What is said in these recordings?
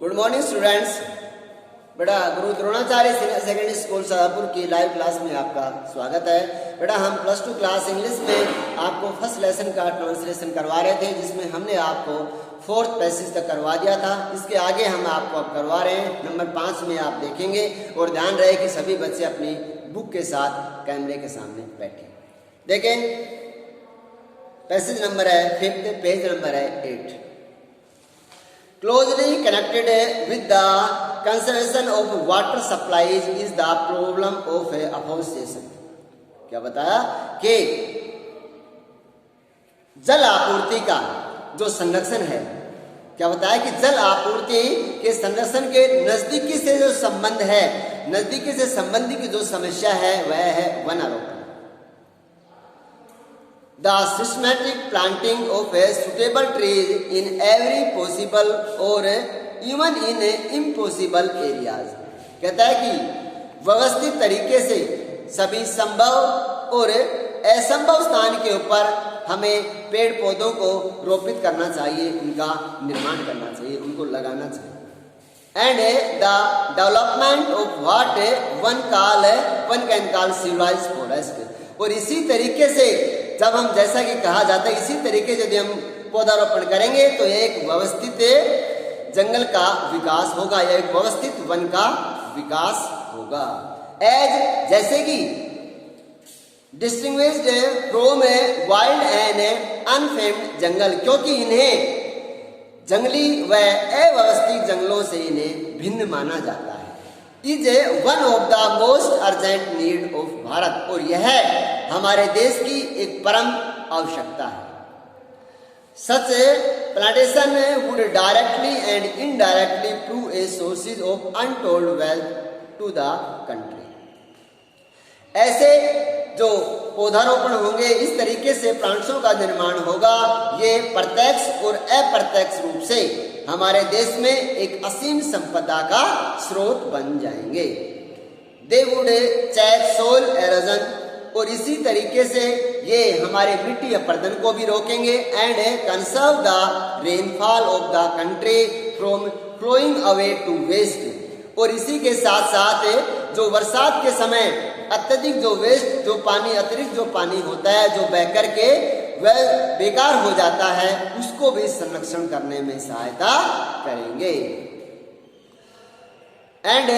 Good morning students. बेटा गुरु Dronacharya senior secondary school Shahpur की live class में आपका स्वागत है। बेटा हम प्लस 2 क्लास इंग्लिश में आपको फर्स्ट लेसन का ट्रांसलेशन करवा रहे थे, जिसमें हमने आपको 4th पैसेज तक करवा दिया था। इसके आगे हम आपको अब करवा रहे हैं। नंबर 5 में आप देखेंगे और ध्यान रहे कि सभी बच्चे अपनी बुक के साथ कैमरे के सामने बैठे। देखें, पैसेज नंबर है 5th, पेज नंबर है 8। Closely connected with the conservation of water supplies is the problem of afforestation। क्या बताया कि जल आपूर्ति का जो संरक्षण है, क्या बताया कि जल आपूर्ति के संरक्षण के नजदीकी से जो संबंध है, नजदीकी से संबंधी की जो समस्या है वह है वन आरोपण। The systematic planting of suitable trees in every possible or even in impossible areas। कहता है कि व्यवस्थित तरीके से सभी संभव और असंभव स्थान के ऊपर हमें पेड़ पौधों को रोपित करना चाहिए, उनका निर्माण करना चाहिए, उनको लगाना चाहिए। And the development of what one can call civilized forest. और इसी तरीके से जब हम, जैसा कि कहा जाता है, इसी तरीके से यदि हम पौधारोपण करेंगे तो एक व्यवस्थित जंगल का विकास होगा या एक व्यवस्थित वन का विकास होगा। एज जैसे कि डिस्टिंग्विश्ड फ्रॉम वाइल्ड एंड अनफेम्ड जंगल, क्योंकि इन्हें जंगली व अव्यवस्थित जंगलों से इन्हें भिन्न माना जाता है। Is one of the most urgent need of Bharat. और यह हमारे देश की एक परम आवश्यकता है। Such plantation would directly and indirectly prove a sources of untold wealth to the country. ऐसे जो पौधारोपण होंगे, इस तरीके से प्लांट्सों का निर्माण होगा, ये प्रत्यक्ष और अप्रत्यक्ष रूप से हमारे देश में एक असीम संपदा का स्रोत बन जाएंगे। They would check soil erosion. और इसी तरीके से ये हमारे मिट्टी अपरदन को भी रोकेंगे। And conserve the rainfall of the country from flowing away to waste. और इसी के साथ साथ जो बरसात के समय अत्यधिक जो वेस्ट, जो पानी, अतिरिक्त जो पानी होता है जो बह करके वह बेकार हो जाता है, उसको भी संरक्षण करने में सहायता करेंगे। And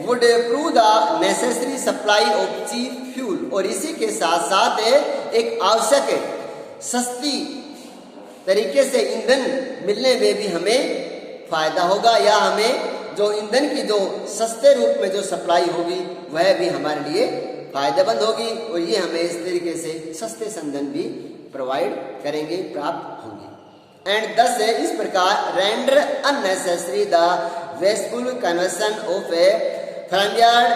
would prove the necessary supply of cheap fuel. और इसी के साथ साथ एक आवश्यक सस्ती तरीके से ईंधन मिलने में भी हमें फायदा होगा, या हमें जो ईंधन की जो सस्ते रूप में जो सप्लाई होगी वह भी हमारे लिए फायदेमंद होगी। और ये हमें इस तरीके से सस्ते ईंधन भी प्रोवाइड करेंगे, प्राप्त होंगे। एंड दस इस प्रकार render unnecessary the wasteful conversion of a farmyard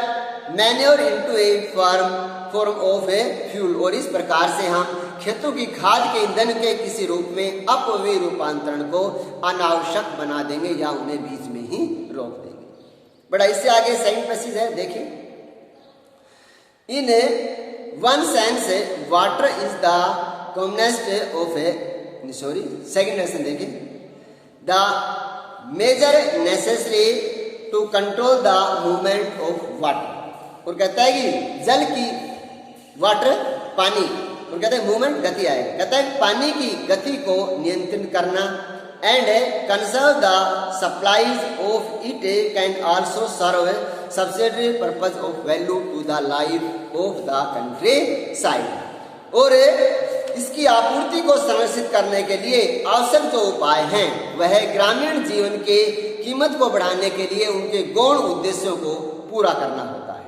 manure into a form of a fuel. और इस प्रकार से हम खेतों की खाद के ईंधन के किसी रूप में अपव्यय रूपांतरण को अनावश्यक बना देंगे या उन्हें बीच में ही रोक देंगे। बड़ा इससे आगे सेकंड पैसेज है, देखिए। In one sense water is the commonest of a second lesson देखिए। The major necessary to control the movement of water. और कहता है कि जल की वाटर पानी, और कहता है मूवमेंट गति आए, कहता है पानी की गति को नियंत्रित करना। And conserve the supplies of it can also serve subsidiary purpose of value to the life of the countryside. और इसकी आपूर्ति को संरक्षित करने के लिए आवश्यक जो उपाय हैं वह ग्रामीण जीवन के कीमत को बढ़ाने के लिए उनके गौण उद्देश्यों को पूरा करना होता है।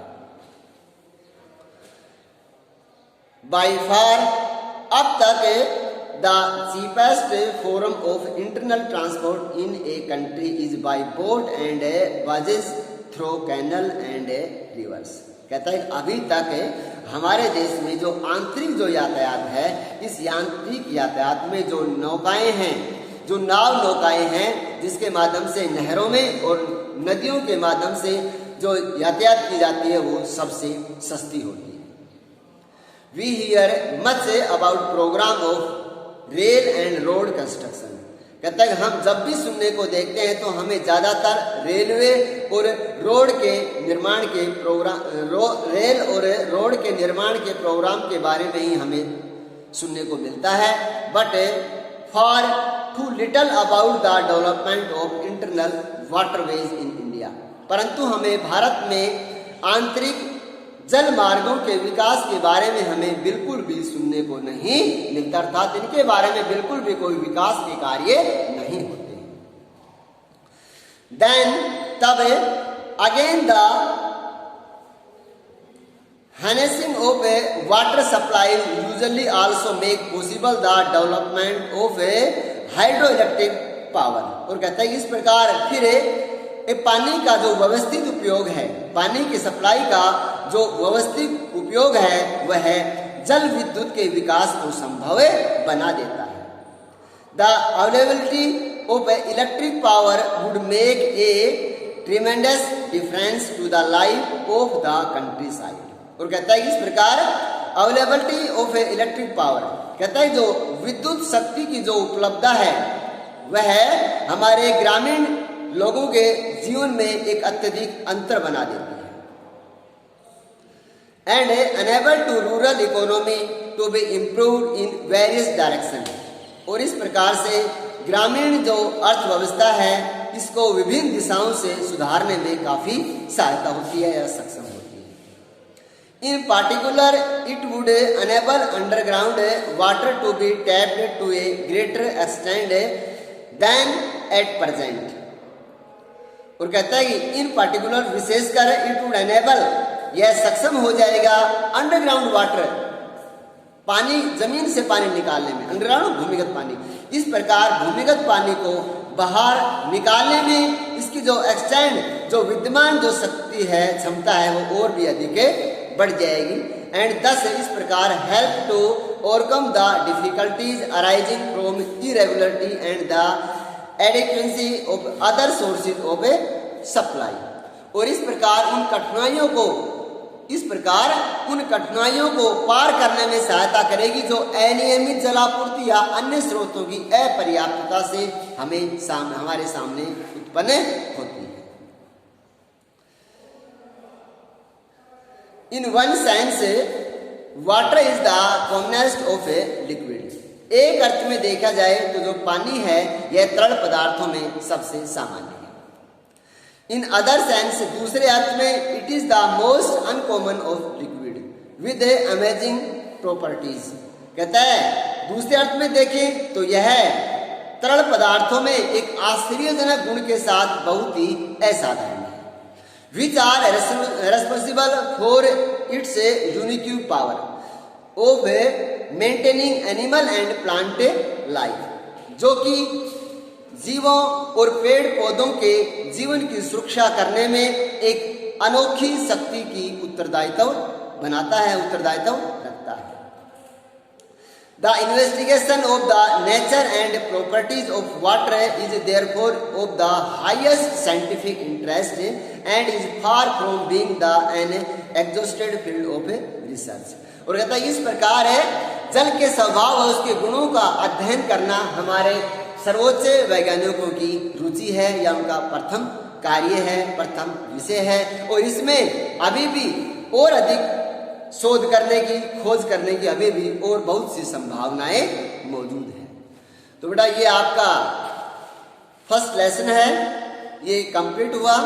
बाय फार अब तक the cheapest form of internal transport in a country is by boat and barges through canal and rivers. कहता है अभी तक हमारे देश में जो आंतरिक जो यातायात है, इस यांत्रिक यातायात में जो नौकाएं हैं, जो नाव नौकाएं हैं, जिसके माध्यम से नहरों में और नदियों के माध्यम से जो यातायात की जाती है वो सबसे सस्ती होती है। We hear much about programme of rail and road construction. कहता है हम जब भी सुनने को देखते हैं तो हमें ज़्यादातर रेलवे और रोड के निर्माण के प्रोग्राम रेल और रोड के निर्माण के प्रोग्राम के बारे में ही हमें सुनने को मिलता है, but for too little about the development of internal waterways in India. परंतु हमें भारत में आंतरिक जल मार्गों के विकास के बारे में हमें बिल्कुल भी सुनने को नहीं मिलता, अर्थात इनके बारे में बिल्कुल भी कोई विकास के कार्य नहीं होते। देन तब again the harnessing of a water supply usually also make possible the development of a hydroelectric power। और कहता है इस प्रकार फिर पानी का जो व्यवस्थित उपयोग है, पानी की सप्लाई का जो व्यवस्थित उपयोग है वह जल विद्युत के विकास को संभव बना देता है। The availability of electric power would make a tremendous difference to the life of the countryside. और कहता है इस प्रकार अवेलेबिलिटी ऑफ इलेक्ट्रिक पावर, कहता है जो विद्युत शक्ति की जो उपलब्धता है वह हमारे ग्रामीण लोगों के जीवन में एक अत्यधिक अंतर बना देती है। And enable to rural economy to be improved in various direction. और इस प्रकार से ग्रामीण जो अर्थव्यवस्था है इसको विभिन्न दिशाओं से सुधारने में काफी सहायता होती है या सक्षम होती है। In particular, it would enable underground water to be tapped to a greater extent than at present। और कहता है कि इन पर्टिकुलर विशेषकर इट वुड एनेबल, यह सक्षम हो जाएगा अंडरग्राउंड वाटर, पानी जमीन से पानी निकालने में, अंडरग्राउंड भूमिगत पानी, इस प्रकार भूमिगत पानी को बाहर निकालने में इसकी जो एक्सटेंड जो विद्यमान जो शक्ति है क्षमता है वो और भी अधिक बढ़ जाएगी। एंड दस इस प्रकार help to overcome the difficulties arising from irregularity and the adequacy of other sources of a supply. और इस प्रकार उन कठिनाइयों को पार करने में सहायता करेगी जो अनियमित जलापूर्ति या अन्य स्रोतों की अपर्याप्तता से हमारे सामने उत्पन्न होती है। In one sense, water is the commonest of a liquid। एक अर्थ में देखा जाए तो जो पानी है यह तरल पदार्थों में सबसे सामान्य है। इन अदर सेंस, दूसरे अर्थ में, it is the most uncommon of liquid with amazing properties. कहता है दूसरे अर्थ में देखें तो यह तरल पदार्थों में एक आश्चर्यजनक गुण के साथ बहुत ही असाधारण है। which are responsible for its unique power of maintaining animal and plant life, जो कि जीवों और पेड़ पौधों के जीवन की सुरक्षा करने में एक अनोखी शक्ति की उत्तरदायित्व रखता है। The investigation of the nature and properties of water is therefore of the highest scientific interest and is far from being the an exhausted field of research। और कहता है इस प्रकार है जल के स्वभाव और उसके गुणों का अध्ययन करना हमारे सर्वोच्च वैज्ञानिकों की रुचि है या उनका प्रथम कार्य है, प्रथम विषय है। और इसमें अभी भी और अधिक शोध करने की, खोज करने की अभी भी और बहुत सी संभावनाएं मौजूद हैं। तो बेटा ये आपका फर्स्ट लेसन है, ये कंप्लीट हुआ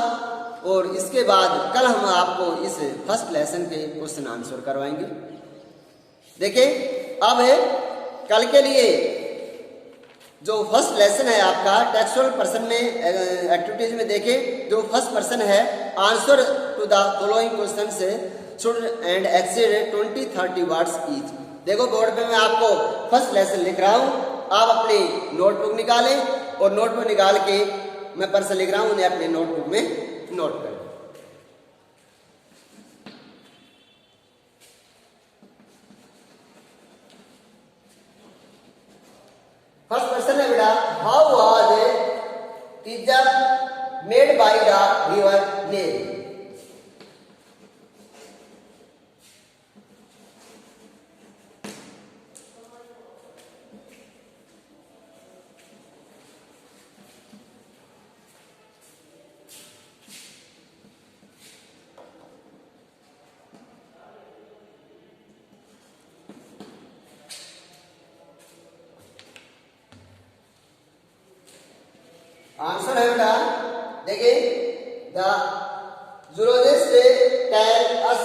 और इसके बाद कल हम आपको इस फर्स्ट लेसन के क्वेश्चन आंसर करवाएंगे। देखिए अब कल के लिए जो फर्स्ट लेसन है आपका टेक्सुअल पर्सन में एक्टिविटीज में देखें, जो फर्स्ट पर्सन है answer to the following question से should and exceed 20-30 words each। देखो बोर्ड पे मैं आपको फर्स्ट लेसन लिख रहा हूँ, आप अपनी नोटबुक निकालें और नोटबुक निकाल के मैं प्रश्न लिख रहा हूँ, उन्हें अपने नोटबुक में नोट करें। फर्स्ट क्वेश्चन है बेटा, how was teaser made by the river Nile. Answer है बेटा, देखिए the zoologist tell us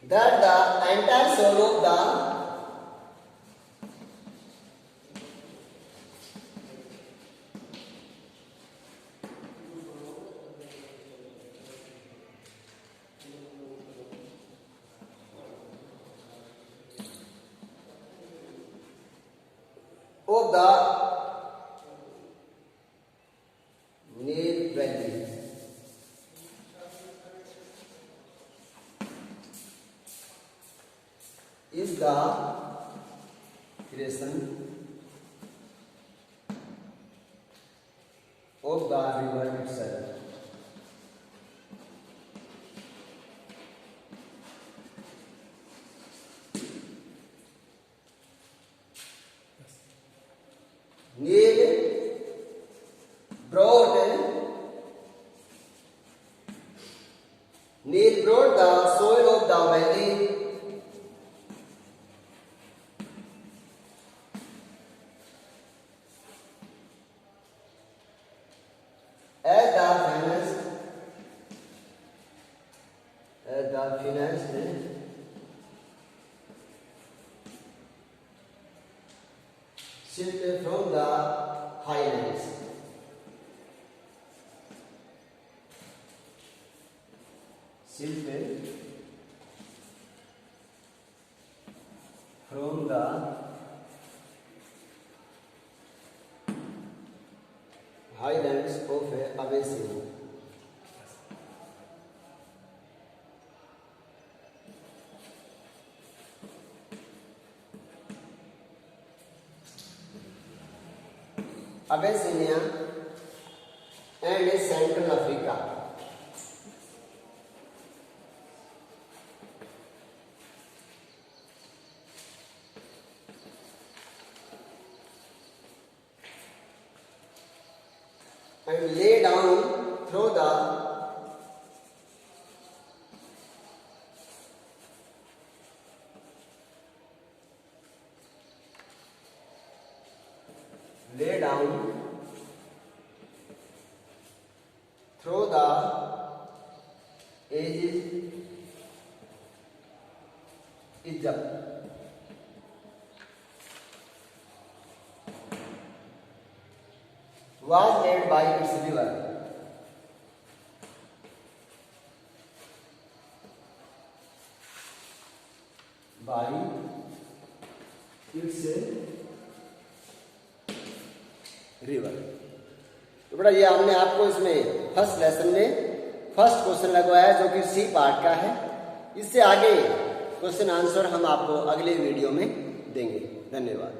that the entire soul of the Nile Valley is the creation of the river itself. Nile brought the soil of the valley as the finest silt from the highlands. Silt from the highlands of Abyssinia. Abyssinia and Central Africa. And lay down through the ages Egypt. Was made by its river. By its river. तो बेटा ये हमने आपको इसमें first lesson में first question लगवाया जो कि सी पार्ट का है। इससे आगे क्वेश्चन आंसर हम आपको अगले वीडियो में देंगे। धन्यवाद।